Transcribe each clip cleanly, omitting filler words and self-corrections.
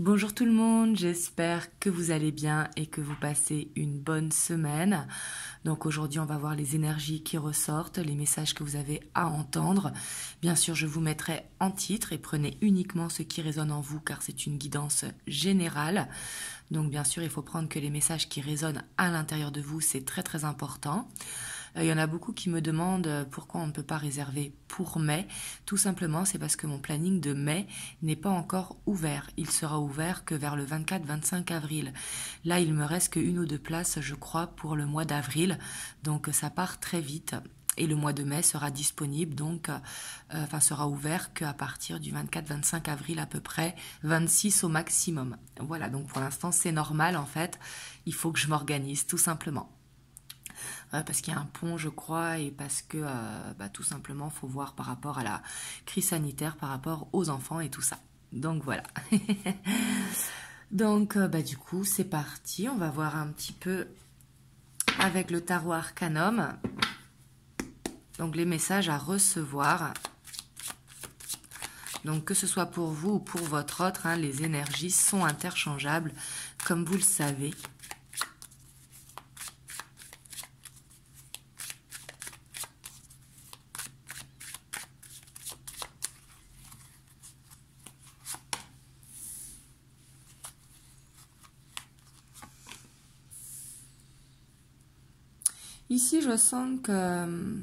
Bonjour tout le monde, j'espère que vous allez bien et que vous passez une bonne semaine. Donc aujourd'hui on va voir les énergies qui ressortent, les messages que vous avez à entendre. Bien sûr je vous mettrai en titre et prenez uniquement ce qui résonne en vous car c'est une guidance générale. Donc bien sûr il faut prendre que les messages qui résonnent à l'intérieur de vous, c'est très très important. Il y en a beaucoup qui me demandent pourquoi on ne peut pas réserver pour mai. Tout simplement, c'est parce que mon planning de mai n'est pas encore ouvert. Il sera ouvert que vers le 24-25 avril. Là, il me reste qu'une ou deux places, je crois, pour le mois d'avril. Donc, ça part très vite. Et le mois de mai sera disponible, donc, sera ouvert qu'à partir du 24-25 avril à peu près, 26 au maximum. Voilà, donc pour l'instant, c'est normal en fait. Il faut que je m'organise, tout simplement. Parce qu'il y a un pont, je crois, et parce que tout simplement, il faut voir par rapport à la crise sanitaire, par rapport aux enfants et tout ça. Donc voilà. Donc du coup, c'est parti. On va voir un petit peu avec le tarot Arcanum. Donc les messages à recevoir. Donc que ce soit pour vous ou pour votre autre, hein, les énergies sont interchangeables, comme vous le savez. Ici, je sens que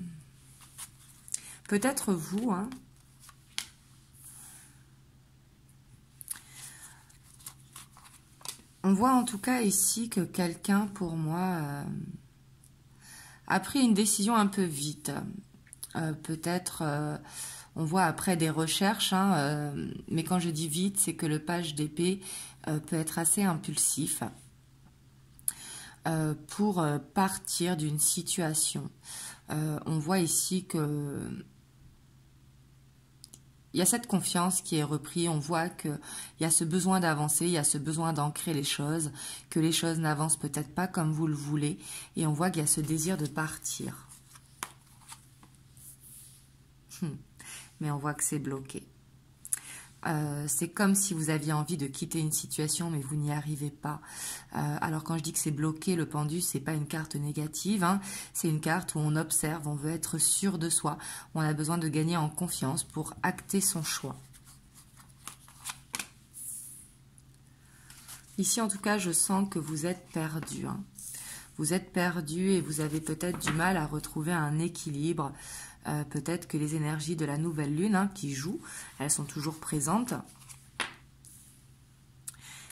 peut-être vous, hein, on voit en tout cas ici que quelqu'un, pour moi, a pris une décision un peu vite. Peut-être, on voit après des recherches, hein, mais quand je dis vite, c'est que le page d'épée peut être assez impulsif. Pour partir d'une situation. On voit ici que il y a cette confiance qui est reprise, on voit qu'il y a ce besoin d'avancer, il y a ce besoin d'ancrer les choses, que les choses n'avancent peut-être pas comme vous le voulez, et on voit qu'il y a ce désir de partir. Mais on voit que c'est bloqué. C'est comme si vous aviez envie de quitter une situation, mais vous n'y arrivez pas. Alors quand je dis que c'est bloqué, le pendu, c'est pas une carte négative, hein, c'est une carte où on observe, on veut être sûr de soi, on a besoin de gagner en confiance pour acter son choix. Ici, en tout cas, je sens que vous êtes perdu. Hein. Vous êtes perdu et vous avez peut-être du mal à retrouver un équilibre. Peut-être que les énergies de la nouvelle lune, hein, qui jouent, elles sont toujours présentes.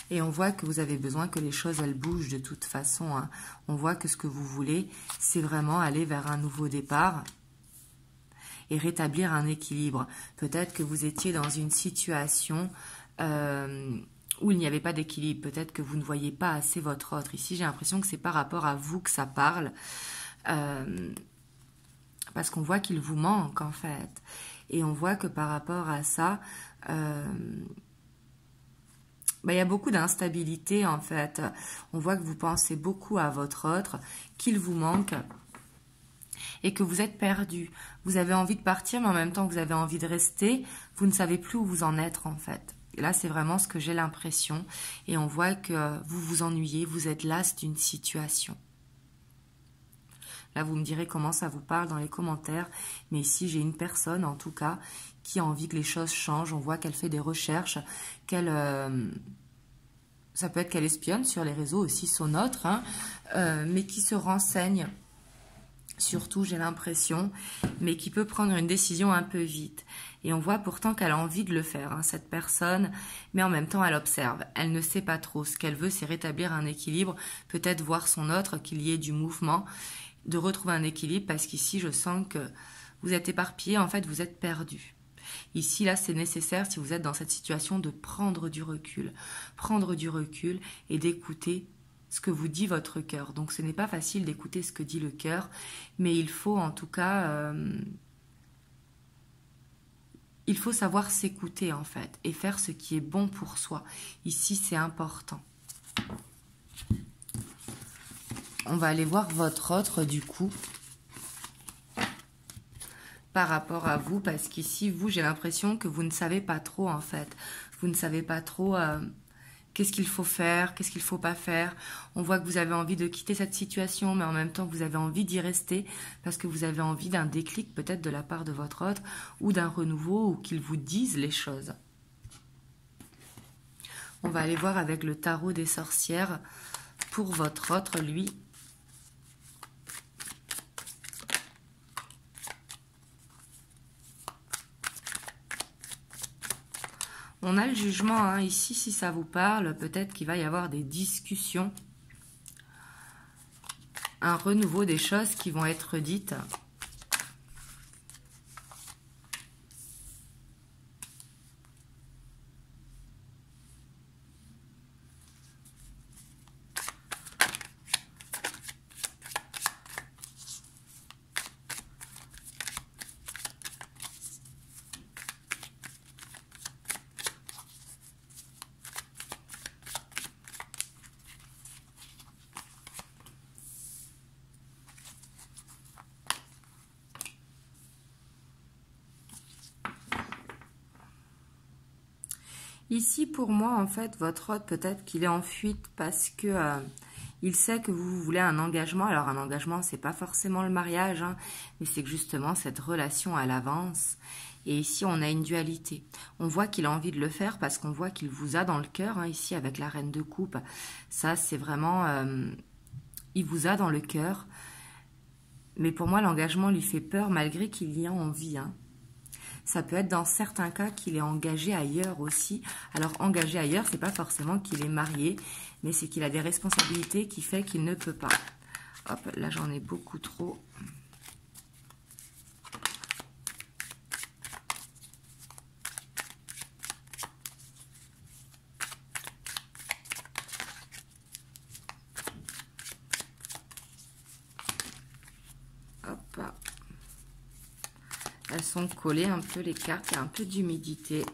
Et on voit que vous avez besoin que les choses, elles bougent de toute façon. Hein. On voit que ce que vous voulez, c'est vraiment aller vers un nouveau départ et rétablir un équilibre. Peut-être que vous étiez dans une situation où il n'y avait pas d'équilibre. Peut-être que vous ne voyez pas assez votre autre. Ici, j'ai l'impression que c'est par rapport à vous que ça parle. Parce qu'on voit qu'il vous manque, en fait. Et on voit que par rapport à ça, il y a beaucoup d'instabilité, en fait. On voit que vous pensez beaucoup à votre autre, qu'il vous manque et que vous êtes perdu. Vous avez envie de partir, mais en même temps, vous avez envie de rester. Vous ne savez plus où vous en êtes, en fait. Et là, c'est vraiment ce que j'ai l'impression. Et on voit que vous vous ennuyez, vous êtes las d'une situation. Là, vous me direz comment ça vous parle dans les commentaires. Mais ici, j'ai une personne, en tout cas, qui a envie que les choses changent. On voit qu'elle fait des recherches, qu'elle... ça peut être qu'elle espionne sur les réseaux aussi, son autre, hein, mais qui se renseigne. Surtout, j'ai l'impression, mais qui peut prendre une décision un peu vite. Et on voit pourtant qu'elle a envie de le faire, hein, cette personne, mais en même temps, elle observe. Elle ne sait pas trop. Ce qu'elle veut, c'est rétablir un équilibre, peut-être voir son autre, qu'il y ait du mouvement, de retrouver un équilibre, parce qu'ici, je sens que vous êtes éparpillé, en fait, vous êtes perdu. Ici, là, c'est nécessaire, si vous êtes dans cette situation, de prendre du recul. Prendre du recul et d'écouter ce que vous dit votre cœur. Donc, ce n'est pas facile d'écouter ce que dit le cœur, mais il faut, en tout cas... il faut savoir s'écouter, en fait, et faire ce qui est bon pour soi. Ici, c'est important. On va aller voir votre autre, du coup, par rapport à vous, parce qu'ici, vous, j'ai l'impression que vous ne savez pas trop, en fait. Vous ne savez pas trop qu'est-ce qu'il faut faire, qu'est-ce qu'il ne faut pas faire. On voit que vous avez envie de quitter cette situation, mais en même temps, vous avez envie d'y rester parce que vous avez envie d'un déclic peut-être de la part de votre hôte ou d'un renouveau ou qu'il vous dise les choses. On va aller voir avec le tarot des sorcières pour votre hôte, lui. On a le jugement, hein, ici, si ça vous parle, peut-être qu'il va y avoir des discussions, un renouveau des choses qui vont être dites. Ici, pour moi, en fait, votre hôte, peut-être qu'il est en fuite parce que il sait que vous voulez un engagement. Alors, un engagement, c'est pas forcément le mariage, hein, mais c'est que justement cette relation à l'avance. Et ici, on a une dualité. On voit qu'il a envie de le faire parce qu'on voit qu'il vous a dans le cœur, hein, ici, avec la reine de coupe. Ça, c'est vraiment... il vous a dans le cœur. Mais pour moi, l'engagement lui fait peur malgré qu'il y a envie, hein. Ça peut être dans certains cas qu'il est engagé ailleurs aussi. Alors, engagé ailleurs, c'est pas forcément qu'il est marié, mais c'est qu'il a des responsabilités qui fait qu'il ne peut pas. Hop, là, j'en ai beaucoup trop. Hop. Elles sont collées un peu, les cartes. Il y a un peu d'humidité.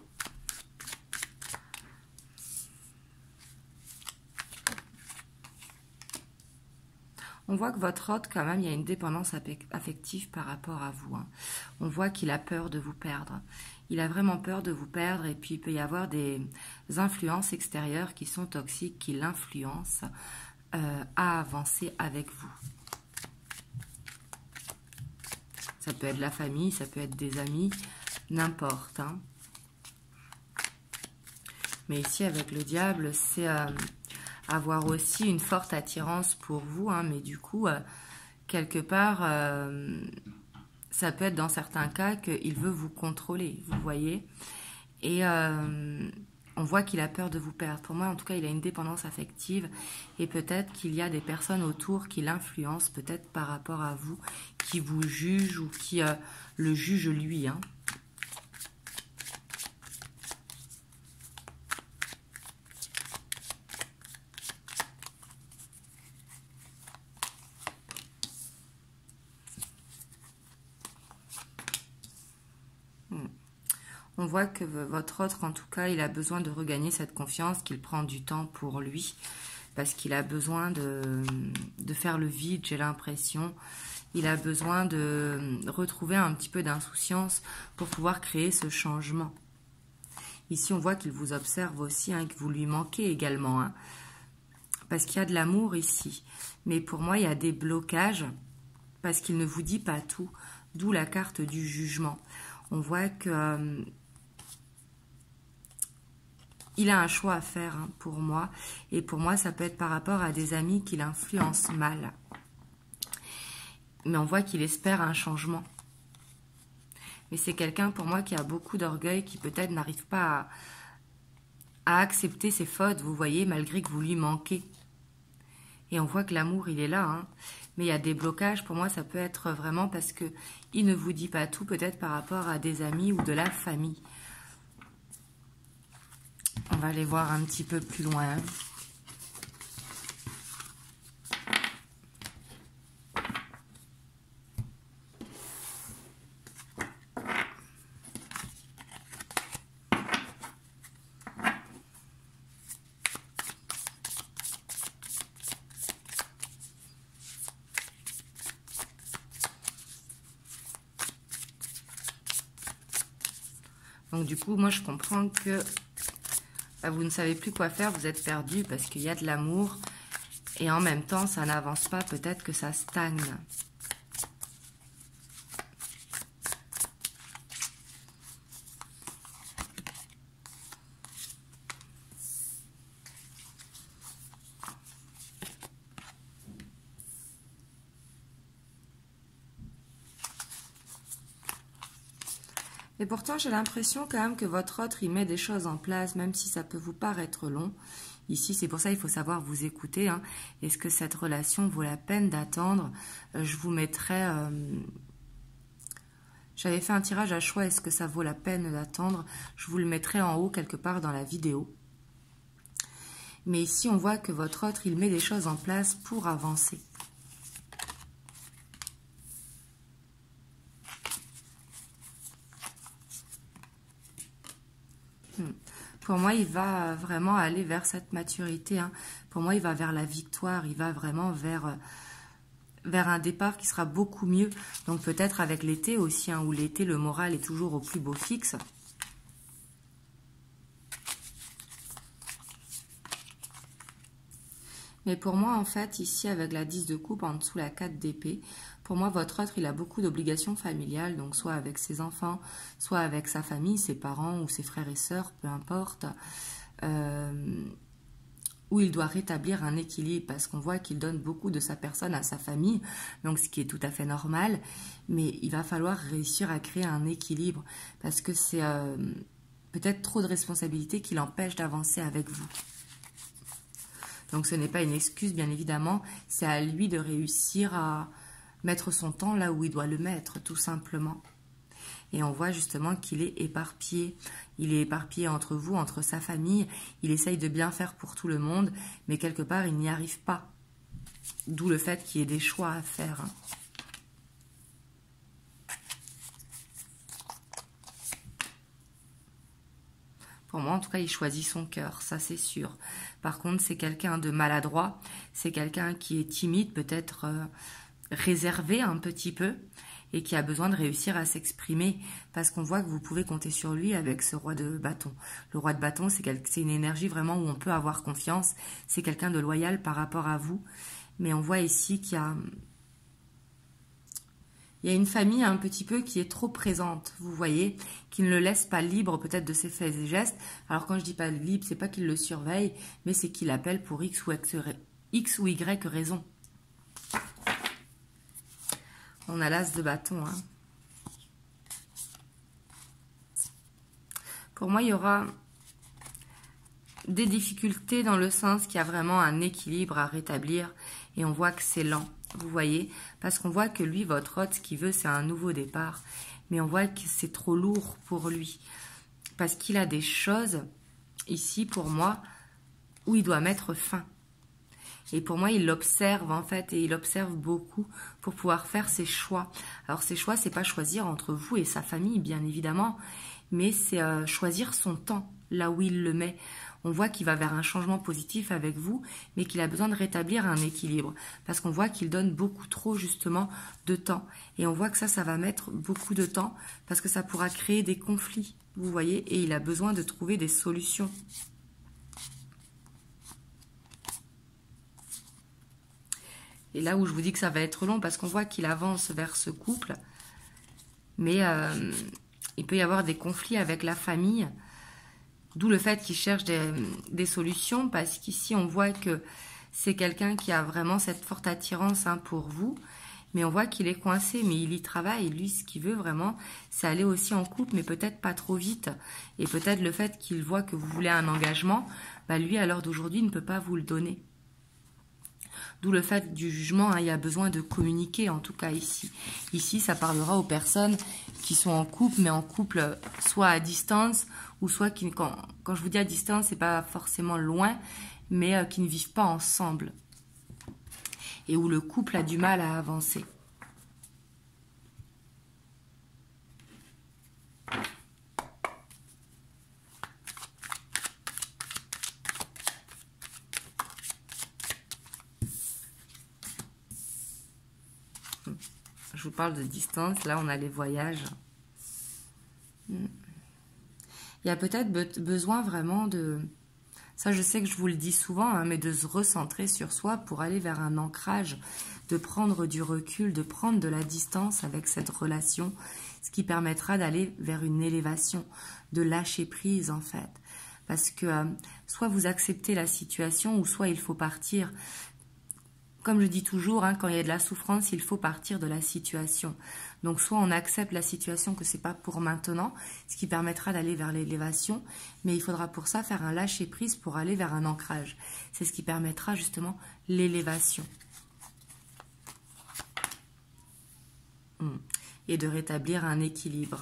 On voit que votre hôte, quand même, il y a une dépendance affective par rapport à vous, hein. On voit qu'il a peur de vous perdre. Il a vraiment peur de vous perdre et puis il peut y avoir des influences extérieures qui sont toxiques, qui l'influencent à avancer avec vous. Ça peut être la famille, ça peut être des amis, n'importe, hein. Mais ici, avec le diable, c'est avoir aussi une forte attirance pour vous, hein. Mais du coup, quelque part, ça peut être dans certains cas qu'il veut vous contrôler, vous voyez. Et on voit qu'il a peur de vous perdre. Pour moi, en tout cas, il a une dépendance affective. Et peut-être qu'il y a des personnes autour qui l'influencent, peut-être par rapport à vous, qui vous jugent ou qui le jugent lui, hein. On voit que votre autre, en tout cas, il a besoin de regagner cette confiance, qu'il prend du temps pour lui, parce qu'il a besoin de faire le vide, j'ai l'impression. Il a besoin de retrouver un petit peu d'insouciance pour pouvoir créer ce changement. Ici, on voit qu'il vous observe aussi, hein, que vous lui manquez également, hein, parce qu'il y a de l'amour ici. Mais pour moi, il y a des blocages, parce qu'il ne vous dit pas tout, d'où la carte du jugement. On voit que... il a un choix à faire, hein, pour moi. Et pour moi, ça peut être par rapport à des amis qui l'influencent mal. Mais on voit qu'il espère un changement. Mais c'est quelqu'un, pour moi, qui a beaucoup d'orgueil, qui peut-être n'arrive pas à accepter ses fautes, vous voyez, malgré que vous lui manquez. Et on voit que l'amour, il est là, hein. Mais il y a des blocages. Pour moi, ça peut être vraiment parce que il ne vous dit pas tout, peut-être par rapport à des amis ou de la famille. On va aller voir un petit peu plus loin. Donc du coup, moi je comprends que Vous ne savez plus quoi faire, vous êtes perdu parce qu'il y a de l'amour. Et en même temps, ça n'avance pas, peut-être que ça stagne. Et pourtant, j'ai l'impression quand même que votre autre, il met des choses en place, même si ça peut vous paraître long. Ici, c'est pour ça qu'il faut savoir vous écouter. Hein. Est-ce que cette relation vaut la peine d'attendre? Je vous mettrai... J'avais fait un tirage à choix, est-ce que ça vaut la peine d'attendre? Je vous le mettrai en haut quelque part dans la vidéo. Mais ici, on voit que votre autre, il met des choses en place pour avancer. Pour moi, il va vraiment aller vers cette maturité. Hein. Pour moi, il va vers la victoire. Il va vraiment vers un départ qui sera beaucoup mieux. Donc peut-être avec l'été aussi, hein, où l'été, le moral est toujours au plus beau fixe. Mais pour moi, en fait, ici, avec la 10 de coupe, en dessous la 4 d'épée, pour moi, votre autre, il a beaucoup d'obligations familiales, donc soit avec ses enfants, soit avec sa famille, ses parents ou ses frères et sœurs, peu importe, où il doit rétablir un équilibre, parce qu'on voit qu'il donne beaucoup de sa personne à sa famille, donc ce qui est tout à fait normal, mais il va falloir réussir à créer un équilibre, parce que c'est peut-être trop de responsabilités qui l'empêchent d'avancer avec vous. Donc ce n'est pas une excuse, bien évidemment, c'est à lui de réussir à mettre son temps là où il doit le mettre, tout simplement. Et on voit justement qu'il est éparpillé. Il est éparpillé entre vous, entre sa famille. Il essaye de bien faire pour tout le monde, mais quelque part, il n'y arrive pas. D'où le fait qu'il y ait des choix à faire. Pour moi, en tout cas, il choisit son cœur, ça c'est sûr. Par contre, c'est quelqu'un de maladroit, c'est quelqu'un qui est timide, peut-être réservé un petit peu, et qui a besoin de réussir à s'exprimer, parce qu'on voit que vous pouvez compter sur lui avec ce roi de bâton. Le roi de bâton, c'est une énergie vraiment où on peut avoir confiance, c'est quelqu'un de loyal par rapport à vous, mais on voit ici qu'il y a... Il y a une famille un petit peu qui est trop présente, vous voyez, qui ne le laisse pas libre peut-être de ses faits et gestes. Alors quand je dis pas libre, c'est pas qu'il le surveille, mais c'est qu'il appelle pour X ou Y raison. On a l'as de bâton. Hein. Pour moi, il y aura des difficultés dans le sens qu'il y a vraiment un équilibre à rétablir et on voit que c'est lent. Vous voyez, parce qu'on voit que lui, votre hôte, ce qu'il veut, c'est un nouveau départ. Mais on voit que c'est trop lourd pour lui. Parce qu'il a des choses, ici, pour moi, où il doit mettre fin. Et pour moi, il l'observe, en fait, et il observe beaucoup pour pouvoir faire ses choix. Alors, ses choix, c'est pas choisir entre vous et sa famille, bien évidemment, mais c'est choisir son temps, là où il le met. On voit qu'il va vers un changement positif avec vous, mais qu'il a besoin de rétablir un équilibre. Parce qu'on voit qu'il donne beaucoup trop, justement, de temps. Et on voit que ça va mettre beaucoup de temps, parce que ça pourra créer des conflits, vous voyez, et il a besoin de trouver des solutions. Et là où je vous dis que ça va être long, parce qu'on voit qu'il avance vers ce couple, mais il peut y avoir des conflits avec la famille, d'où le fait qu'il cherche des solutions, parce qu'ici on voit que c'est quelqu'un qui a vraiment cette forte attirance pour vous, mais on voit qu'il est coincé, mais il y travaille, lui ce qu'il veut vraiment, c'est aller aussi en couple, mais peut-être pas trop vite, et peut-être le fait qu'il voit que vous voulez un engagement, lui à l'heure d'aujourd'hui ne peut pas vous le donner. D'où le fait du jugement, il y a besoin de communiquer, en tout cas ici. Ici, ça parlera aux personnes qui sont en couple, mais en couple soit à distance, ou soit qui, quand je vous dis à distance, c'est pas forcément loin, mais qui ne vivent pas ensemble. Et où le couple a du mal à avancer. Je vous parle de distance, là on a les voyages. Il y a peut-être besoin vraiment de Ça, je sais que je vous le dis souvent, hein, mais de se recentrer sur soi pour aller vers un ancrage, de prendre du recul, de prendre de la distance avec cette relation, ce qui permettra d'aller vers une élévation, de lâcher prise en fait. Parce que soit vous acceptez la situation, ou soit il faut partir. Comme je dis toujours, hein, quand il y a de la souffrance, il faut partir de la situation. Donc soit on accepte la situation que c'est pas pour maintenant, ce qui permettra d'aller vers l'élévation, mais il faudra pour ça faire un lâcher prise pour aller vers un ancrage. C'est ce qui permettra justement l'élévation. Et de rétablir un équilibre.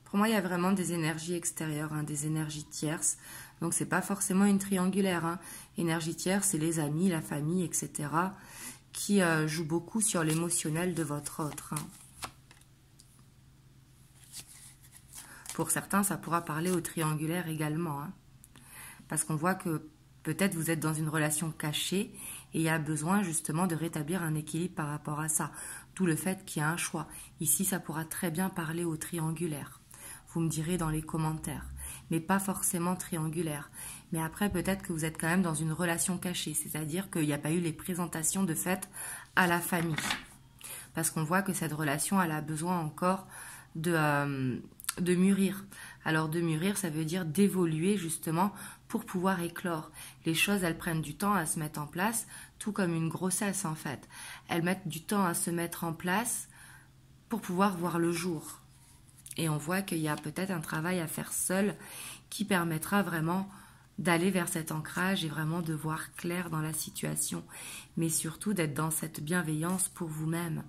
Pour moi, il y a vraiment des énergies extérieures, hein, des énergies tierces. Donc, c'est pas forcément une triangulaire. Hein. Énergie tierce, c'est les amis, la famille, etc. qui jouent beaucoup sur l'émotionnel de votre autre. Hein. Pour certains, ça pourra parler au triangulaire également. Hein. Parce qu'on voit que peut-être vous êtes dans une relation cachée et il y a besoin justement de rétablir un équilibre par rapport à ça. D'où le fait qu'il y a un choix. Ici, ça pourra très bien parler au triangulaire. Vous me direz dans les commentaires, mais pas forcément triangulaire. Mais après, peut-être que vous êtes quand même dans une relation cachée, c'est-à-dire qu'il n'y a pas eu les présentations de fait à la famille. Parce qu'on voit que cette relation, elle a besoin encore de mûrir. Alors de mûrir, ça veut dire d'évoluer justement pour pouvoir éclore. Les choses, elles prennent du temps à se mettre en place, tout comme une grossesse en fait. Elles mettent du temps à se mettre en place pour pouvoir voir le jour. Et on voit qu'il y a peut-être un travail à faire seul qui permettra vraiment d'aller vers cet ancrage et vraiment de voir clair dans la situation. Mais surtout d'être dans cette bienveillance pour vous-même.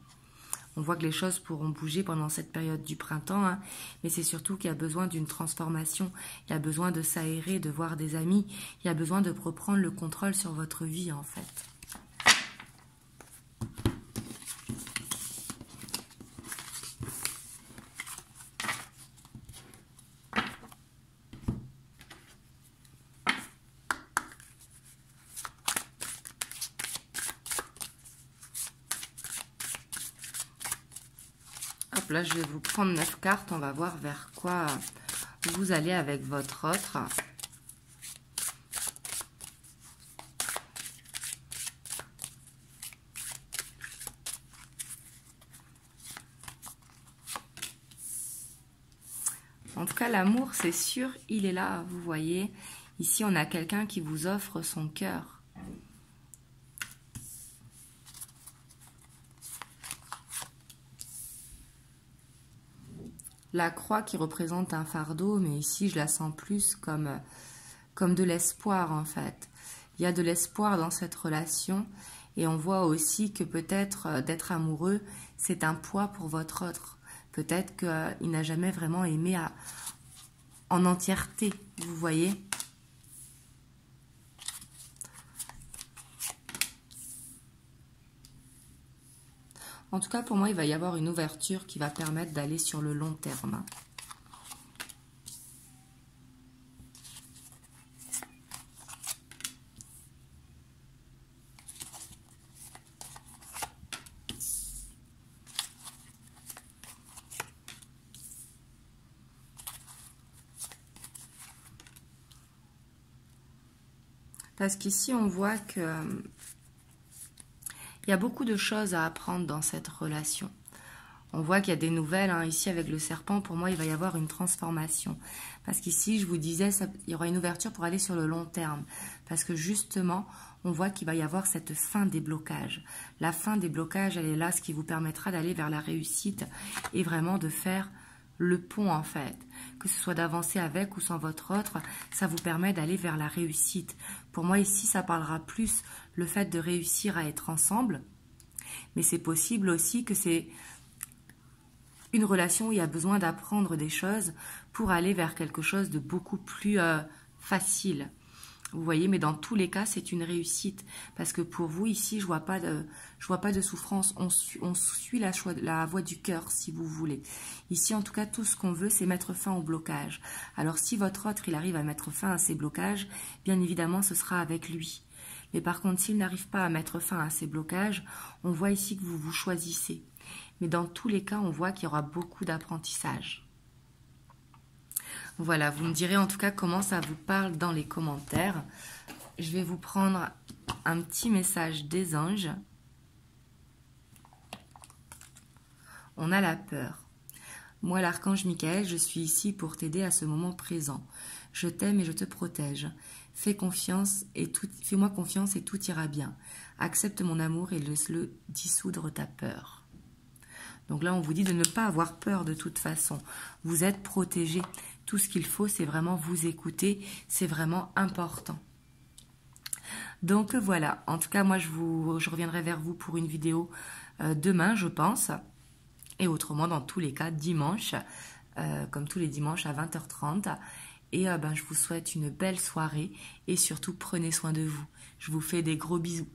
On voit que les choses pourront bouger pendant cette période du printemps, hein, mais c'est surtout qu'il y a besoin d'une transformation. Il y a besoin de s'aérer, de voir des amis. Il y a besoin de reprendre le contrôle sur votre vie en fait. Hop, là, je vais vous prendre 9 cartes. On va voir vers quoi vous allez avec votre autre. En tout cas, l'amour, c'est sûr, il est là, vous voyez. Ici, on a quelqu'un qui vous offre son cœur. La croix qui représente un fardeau, mais ici, je la sens plus comme de l'espoir, en fait. Il y a de l'espoir dans cette relation. Et on voit aussi que peut-être d'être amoureux, c'est un poids pour votre autre. Peut-être qu'il n'a jamais vraiment aimé en entièreté, vous voyez. En tout cas, pour moi, il va y avoir une ouverture qui va permettre d'aller sur le long terme. Parce qu'ici, on voit que il y a beaucoup de choses à apprendre dans cette relation. On voit qu'il y a des nouvelles. Hein. Ici, avec le serpent, pour moi, il va y avoir une transformation. Parce qu'ici, je vous disais, il y aura une ouverture pour aller sur le long terme. Parce que justement, on voit qu'il va y avoir cette fin des blocages. La fin des blocages, elle est là, ce qui vous permettra d'aller vers la réussite et vraiment de faire le pont, en fait. Que ce soit d'avancer avec ou sans votre autre, ça vous permet d'aller vers la réussite. Pour moi, ici, ça parlera plus le fait de réussir à être ensemble. Mais c'est possible aussi que c'est une relation où il y a besoin d'apprendre des choses pour aller vers quelque chose de beaucoup plus facile. Vous voyez, mais dans tous les cas, c'est une réussite. Parce que pour vous, ici, je vois pas de souffrance. On suit la voie du cœur, si vous voulez. Ici, en tout cas, tout ce qu'on veut, c'est mettre fin au blocage. Alors, si votre autre, il arrive à mettre fin à ces blocages, bien évidemment, ce sera avec lui. Mais par contre, s'il n'arrive pas à mettre fin à ces blocages, on voit ici que vous vous choisissez. mais dans tous les cas, on voit qu'il y aura beaucoup d'apprentissage. Voilà, vous me direz en tout cas comment ça vous parle dans les commentaires. Je vais vous prendre un petit message des anges. On a la peur. Moi, l'archange Michael, je suis ici pour t'aider à ce moment présent. Je t'aime et je te protège. Fais-moi confiance et tout ira bien. Accepte mon amour et laisse-le dissoudre ta peur. Donc là, on vous dit de ne pas avoir peur de toute façon. Vous êtes protégé. Tout ce qu'il faut, c'est vraiment vous écouter. C'est vraiment important. Donc voilà. En tout cas, moi, je reviendrai vers vous pour une vidéo demain, je pense. Et autrement, dans tous les cas, dimanche, comme tous les dimanches à 20h30. Et je vous souhaite une belle soirée et surtout, prenez soin de vous. Je vous fais des gros bisous.